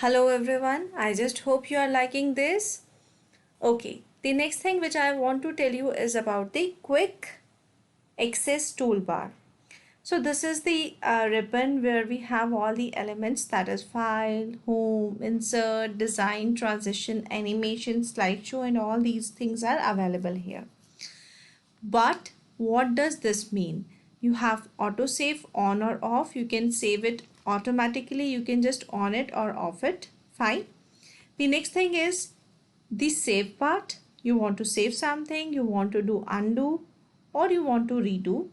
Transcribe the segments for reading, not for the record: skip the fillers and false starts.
Hello everyone, I just hope you are liking this. Okay, the next thing which I want to tell you is about the quick access toolbar. So this is the ribbon where we have all the elements, that is file, home, insert, design, transition, animation, slideshow, and all these things are available here. But what does this mean? You have autosave on or off. You can save it automatically. You can just on it or off it. Fine. The next thing is the save part. You want to save something, you want to do undo, or you want to redo,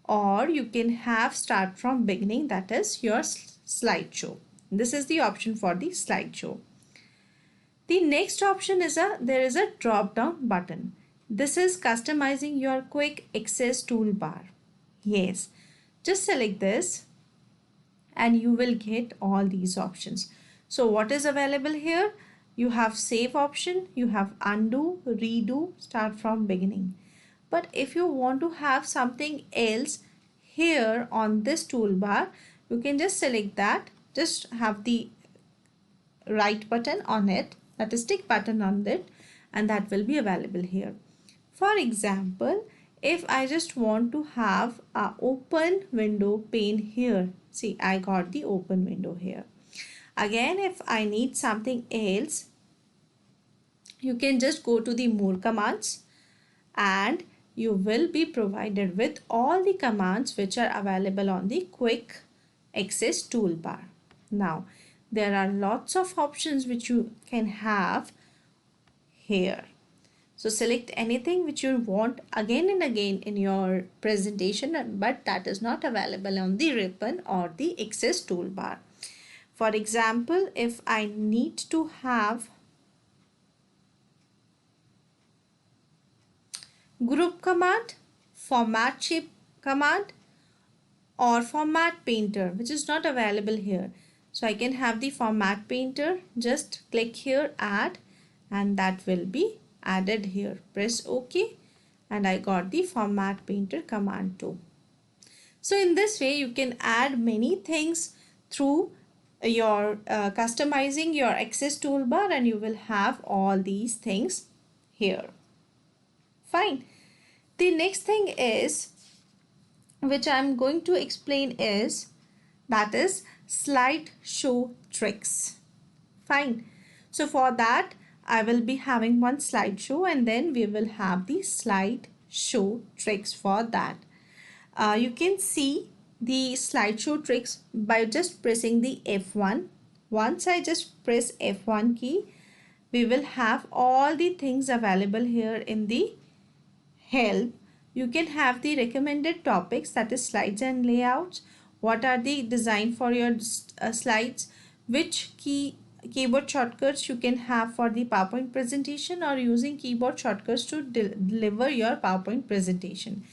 or you can have start from beginning, that is your slideshow. This is the option for the slideshow. The next option is there is a drop down button. This is customizing your quick access toolbar. Yes, just select this and you will get all these options. So what is available here? You have save option, you have undo, redo, start from beginning. But if you want to have something else here on this toolbar, you can just select that, just have the right button on it, that is tick button on it, and that will be available here. For example, if I just want to have a open window pane here, see I got the open window here. Again, if I need something else, you can just go to the more commands and you will be provided with all the commands which are available on the quick access toolbar. Now there are lots of options which you can have here. So select anything which you want again and again in your presentation, but that is not available on the ribbon or the access toolbar. For example, if I need to have group command, format shape command, or format painter, which is not available here. So I can have the format painter, just click here, add, and that will be added here. Press OK and I got the format painter command too. So in this way you can add many things through your customizing your access toolbar, and you will have all these things here. Fine. The next thing is which I'm going to explain is that is slideshow tricks. Fine. So for that I will be having one slideshow and then we will have the slideshow tricks for that. You can see the slideshow tricks by just pressing the F1. Once I just press F1 key, we will have all the things available here in the help. You can have the recommended topics, that is slides and layouts. What are the design for your slides? Which keyboard shortcuts you can have for the PowerPoint presentation, or using keyboard shortcuts to deliver your PowerPoint presentation.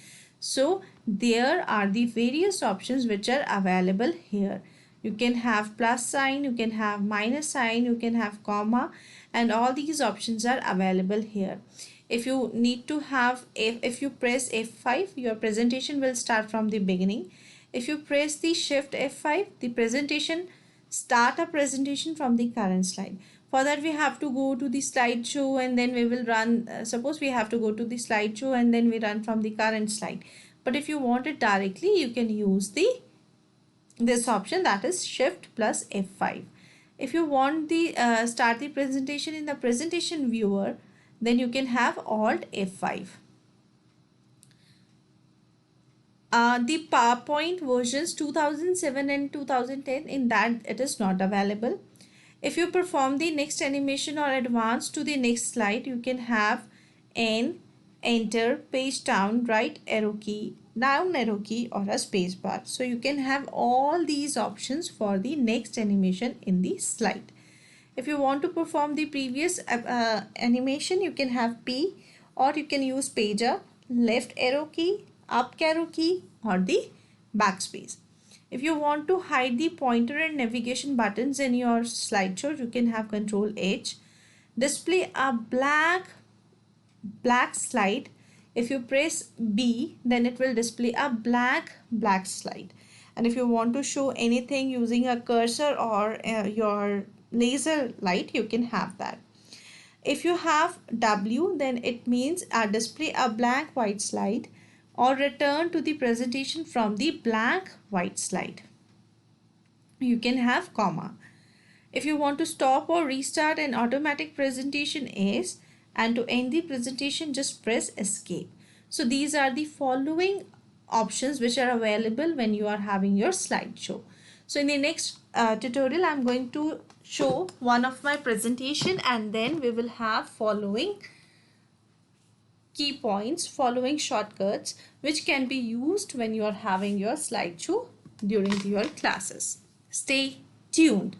So there are the various options which are available here. You can have plus sign, you can have minus sign, you can have comma, and all these options are available here. If you need to have, if you press F5, your presentation will start from the beginning. If you press the shift F5, the presentation start a presentation from the current slide. For that we have to go to the slideshow and then we will run, suppose we have to go to the slideshow and then we run from the current slide. But if you want it directly, you can use this option, that is shift plus F5. If you want the start the presentation in the presentation viewer, then you can have alt F5. The PowerPoint versions 2007 and 2010, in that it is not available. If you perform the next animation or advance to the next slide, you can have N, enter, page down, right arrow key, down arrow key, or a space bar. So you can have all these options for the next animation in the slide. If you want to perform the previous animation, you can have P, or you can use page up, left arrow key, up arrow key, or the backspace. If you want to hide the pointer and navigation buttons in your slideshow, you can have Control H. Display a black slide. If you press B, then it will display a black slide. And if you want to show anything using a cursor or your laser light, you can have that. If you have W, then it means display a blank white slide or return to the presentation from the blank white slide. You can have comma. If you want to stop or restart an automatic presentation is, and to end the presentation just press escape. So these are the following options which are available when you are having your slideshow. So in the next tutorial, I'm going to show one of my presentation, and then we will have following key points, following shortcuts which can be used when you are having your slideshow during your classes. Stay tuned.